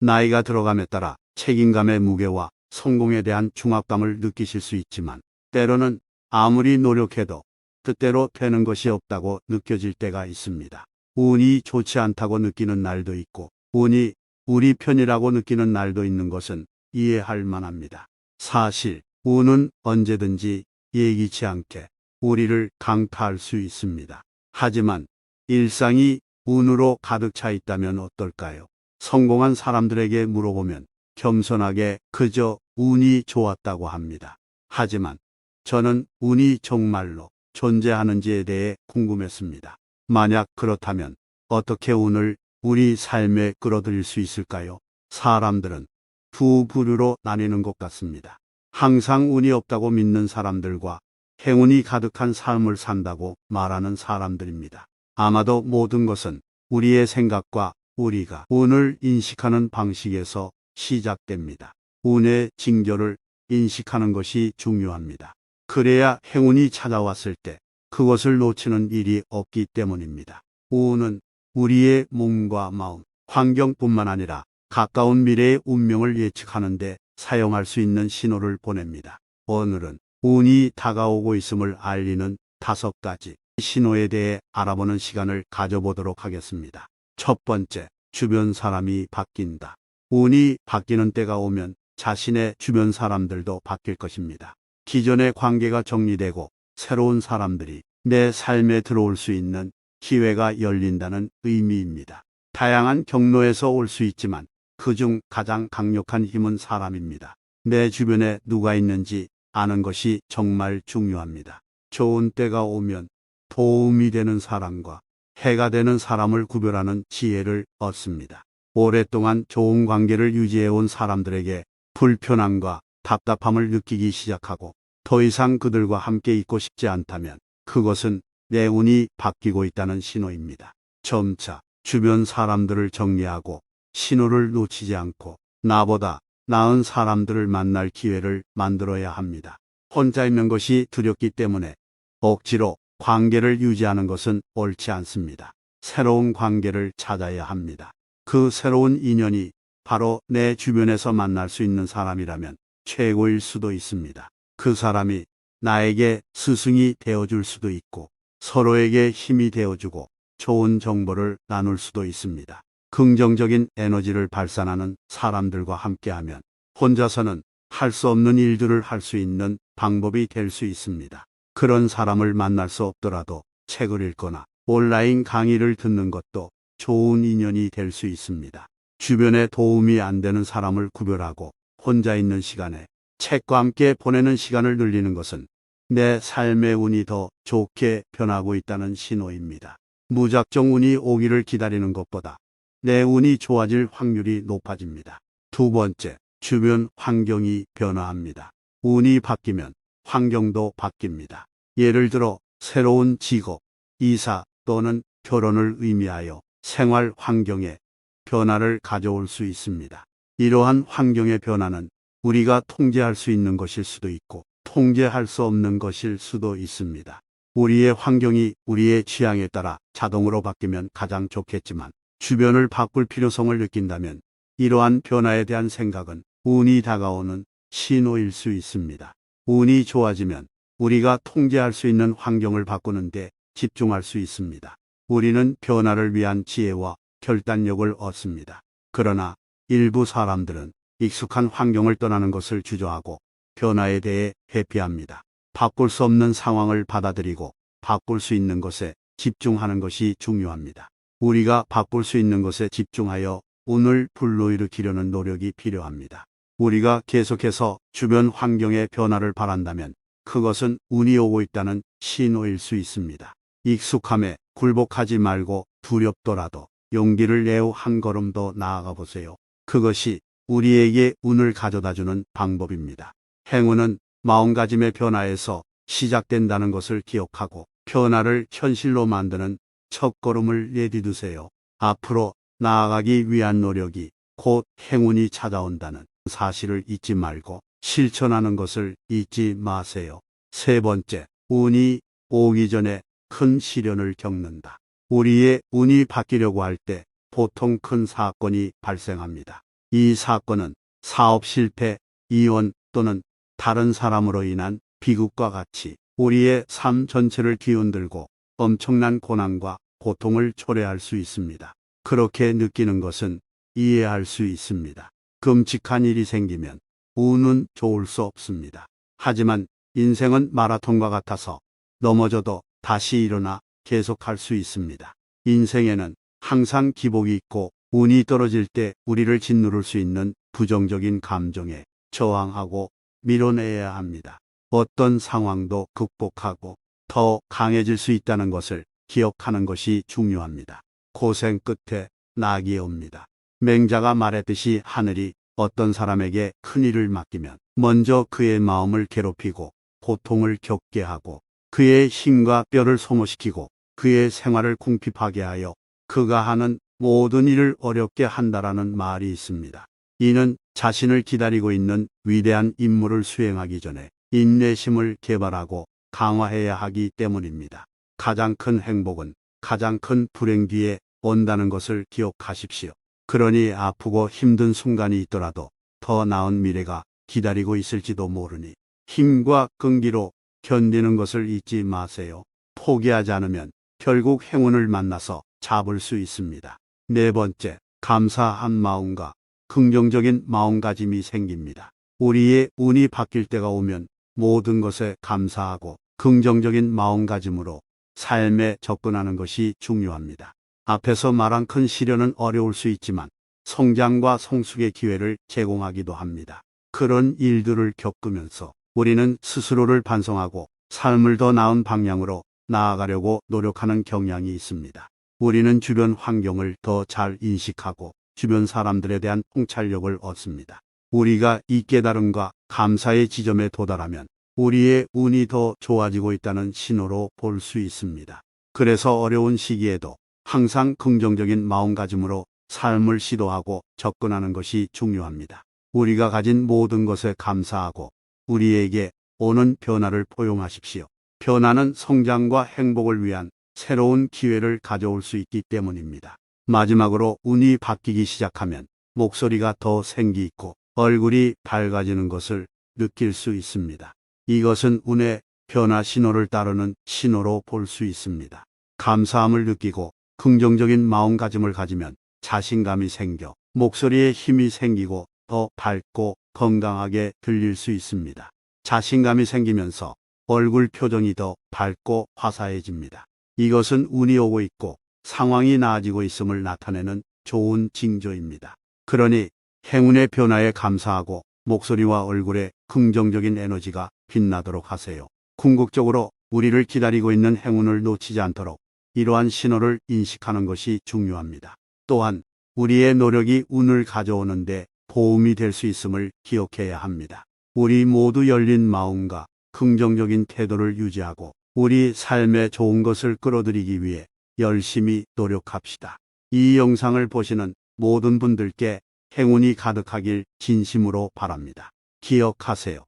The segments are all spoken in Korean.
나이가 들어감에 따라 책임감의 무게와 성공에 대한 중압감을 느끼실 수 있지만 때로는 아무리 노력해도 뜻대로 되는 것이 없다고 느껴질 때가 있습니다. 운이 좋지 않다고 느끼는 날도 있고 운이 우리 편이라고 느끼는 날도 있는 것은 이해할 만합니다. 사실 운은 언제든지 예기치 않게 우리를 강타할 수 있습니다. 하지만 일상이 운으로 가득 차 있다면 어떨까요? 성공한 사람들에게 물어보면 겸손하게 그저 운이 좋았다고 합니다. 하지만 저는 운이 정말로 존재하는지에 대해 궁금했습니다. 만약 그렇다면 어떻게 운을 우리 삶에 끌어들일 수 있을까요? 사람들은 두 부류로 나뉘는 것 같습니다. 항상 운이 없다고 믿는 사람들과 행운이 가득한 삶을 산다고 말하는 사람들입니다. 아마도 모든 것은 우리의 생각과 우리가 운을 인식하는 방식에서 시작됩니다. 운의 징조를 인식하는 것이 중요합니다. 그래야 행운이 찾아왔을 때 그것을 놓치는 일이 없기 때문입니다. 운은 우리의 몸과 마음, 환경뿐만 아니라 가까운 미래의 운명을 예측하는 데 사용할 수 있는 신호를 보냅니다. 오늘은 운이 다가오고 있음을 알리는 5가지 신호에 대해 알아보는 시간을 가져보도록 하겠습니다. 첫 번째, 주변 사람이 바뀐다. 운이 바뀌는 때가 오면 자신의 주변 사람들도 바뀔 것입니다. 기존의 관계가 정리되고 새로운 사람들이 내 삶에 들어올 수 있는 기회가 열린다는 의미입니다. 다양한 경로에서 올 수 있지만 그중 가장 강력한 힘은 사람입니다. 내 주변에 누가 있는지 아는 것이 정말 중요합니다. 좋은 때가 오면 도움이 되는 사람과 해가 되는 사람을 구별하는 지혜를 얻습니다. 오랫동안 좋은 관계를 유지해온 사람들에게 불편함과 답답함을 느끼기 시작하고 더 이상 그들과 함께 있고 싶지 않다면 그것은 내 운이 바뀌고 있다는 신호입니다. 점차 주변 사람들을 정리하고 신호를 놓치지 않고 나보다 나은 사람들을 만날 기회를 만들어야 합니다. 혼자 있는 것이 두렵기 때문에 억지로 관계를 유지하는 것은 옳지 않습니다. 새로운 관계를 찾아야 합니다. 그 새로운 인연이 바로 내 주변에서 만날 수 있는 사람이라면 최고일 수도 있습니다. 그 사람이 나에게 스승이 되어줄 수도 있고 서로에게 힘이 되어주고 좋은 정보를 나눌 수도 있습니다. 긍정적인 에너지를 발산하는 사람들과 함께하면 혼자서는 할 수 없는 일들을 할 수 있는 방법이 될 수 있습니다. 그런 사람을 만날 수 없더라도 책을 읽거나 온라인 강의를 듣는 것도 좋은 인연이 될 수 있습니다. 주변에 도움이 안 되는 사람을 구별하고 혼자 있는 시간에 책과 함께 보내는 시간을 늘리는 것은 내 삶의 운이 더 좋게 변하고 있다는 신호입니다. 무작정 운이 오기를 기다리는 것보다 내 운이 좋아질 확률이 높아집니다. 두 번째, 주변 환경이 변화합니다. 운이 바뀌면 환경도 바뀝니다. 예를 들어 새로운 직업, 이사 또는 결혼을 의미하여 생활 환경에 변화를 가져올 수 있습니다. 이러한 환경의 변화는 우리가 통제할 수 있는 것일 수도 있고 통제할 수 없는 것일 수도 있습니다. 우리의 환경이 우리의 취향에 따라 자동으로 바뀌면 가장 좋겠지만 주변을 바꿀 필요성을 느낀다면 이러한 변화에 대한 생각은 운이 다가오는 신호일 수 있습니다. 운이 좋아지면 우리가 통제할 수 있는 환경을 바꾸는 데 집중할 수 있습니다. 우리는 변화를 위한 지혜와 결단력을 얻습니다. 그러나 일부 사람들은 익숙한 환경을 떠나는 것을 주저하고 변화에 대해 회피합니다. 바꿀 수 없는 상황을 받아들이고 바꿀 수 있는 것에 집중하는 것이 중요합니다. 우리가 바꿀 수 있는 것에 집중하여 운을 불러일으키려는 노력이 필요합니다. 우리가 계속해서 주변 환경의 변화를 바란다면 그것은 운이 오고 있다는 신호일 수 있습니다. 익숙함에 굴복하지 말고 두렵더라도 용기를 내어 한 걸음 더 나아가 보세요. 그것이 우리에게 운을 가져다주는 방법입니다. 행운은 마음가짐의 변화에서 시작된다는 것을 기억하고 변화를 현실로 만드는 첫걸음을 내디두세요. 앞으로 나아가기 위한 노력이 곧 행운이 찾아온다는 사실을 잊지 말고 실천하는 것을 잊지 마세요. 세 번째, 운이 오기 전에 큰 시련을 겪는다. 우리의 운이 바뀌려고 할 때 보통 큰 사건이 발생합니다. 이 사건은 사업 실패, 이혼 또는 다른 사람으로 인한 비극과 같이 우리의 삶 전체를 뒤흔들고 엄청난 고난과 고통을 초래할 수 있습니다. 그렇게 느끼는 것은 이해할 수 있습니다. 끔찍한 일이 생기면 운은 좋을 수 없습니다. 하지만 인생은 마라톤과 같아서 넘어져도 다시 일어나 계속할 수 있습니다. 인생에는 항상 기복이 있고 운이 떨어질 때 우리를 짓누를 수 있는 부정적인 감정에 저항하고 밀어내야 합니다. 어떤 상황도 극복하고 더 강해질 수 있다는 것을 기억하는 것이 중요합니다. 고생 끝에 낙이 옵니다. 맹자가 말했듯이 하늘이 어떤 사람에게 큰 일을 맡기면 먼저 그의 마음을 괴롭히고 고통을 겪게 하고 그의 힘과 뼈를 소모시키고 그의 생활을 궁핍하게 하여 그가 하는 모든 일을 어렵게 한다라는 말이 있습니다. 이는 자신을 기다리고 있는 위대한 임무를 수행하기 전에 인내심을 개발하고 강화해야 하기 때문입니다. 가장 큰 행복은 가장 큰 불행 뒤에 온다는 것을 기억하십시오. 그러니 아프고 힘든 순간이 있더라도 더 나은 미래가 기다리고 있을지도 모르니 힘과 끈기로 견디는 것을 잊지 마세요. 포기하지 않으면 결국 행운을 만나서 잡을 수 있습니다. 네 번째, 감사한 마음과 긍정적인 마음가짐이 생깁니다. 우리의 운이 바뀔 때가 오면 모든 것에 감사하고 긍정적인 마음가짐으로 삶에 접근하는 것이 중요합니다. 앞에서 말한 큰 시련은 어려울 수 있지만 성장과 성숙의 기회를 제공하기도 합니다. 그런 일들을 겪으면서 우리는 스스로를 반성하고 삶을 더 나은 방향으로 나아가려고 노력하는 경향이 있습니다. 우리는 주변 환경을 더 잘 인식하고 주변 사람들에 대한 통찰력을 얻습니다. 우리가 이 깨달음과 감사의 지점에 도달하면 우리의 운이 더 좋아지고 있다는 신호로 볼 수 있습니다. 그래서 어려운 시기에도 항상 긍정적인 마음가짐으로 삶을 시도하고 접근하는 것이 중요합니다. 우리가 가진 모든 것에 감사하고 우리에게 오는 변화를 포용하십시오. 변화는 성장과 행복을 위한 새로운 기회를 가져올 수 있기 때문입니다. 마지막으로 운이 바뀌기 시작하면 목소리가 더 생기 있고 얼굴이 밝아지는 것을 느낄 수 있습니다. 이것은 운의 변화 신호를 따르는 신호로 볼 수 있습니다. 감사함을 느끼고 긍정적인 마음가짐을 가지면 자신감이 생겨 목소리에 힘이 생기고 더 밝고 건강하게 들릴 수 있습니다. 자신감이 생기면서 얼굴 표정이 더 밝고 화사해집니다. 이것은 운이 오고 있고 상황이 나아지고 있음을 나타내는 좋은 징조입니다. 그러니 행운의 변화에 감사하고 목소리와 얼굴에 긍정적인 에너지가 빛나도록 하세요. 궁극적으로 우리를 기다리고 있는 행운을 놓치지 않도록 이러한 신호를 인식하는 것이 중요합니다. 또한 우리의 노력이 운을 가져오는데 도움이 될 수 있음을 기억해야 합니다. 우리 모두 열린 마음과 긍정적인 태도를 유지하고 우리 삶에 좋은 것을 끌어들이기 위해 열심히 노력합시다. 이 영상을 보시는 모든 분들께 행운이 가득하길 진심으로 바랍니다. 기억하세요.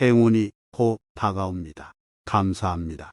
행운이 곧 다가옵니다. 감사합니다.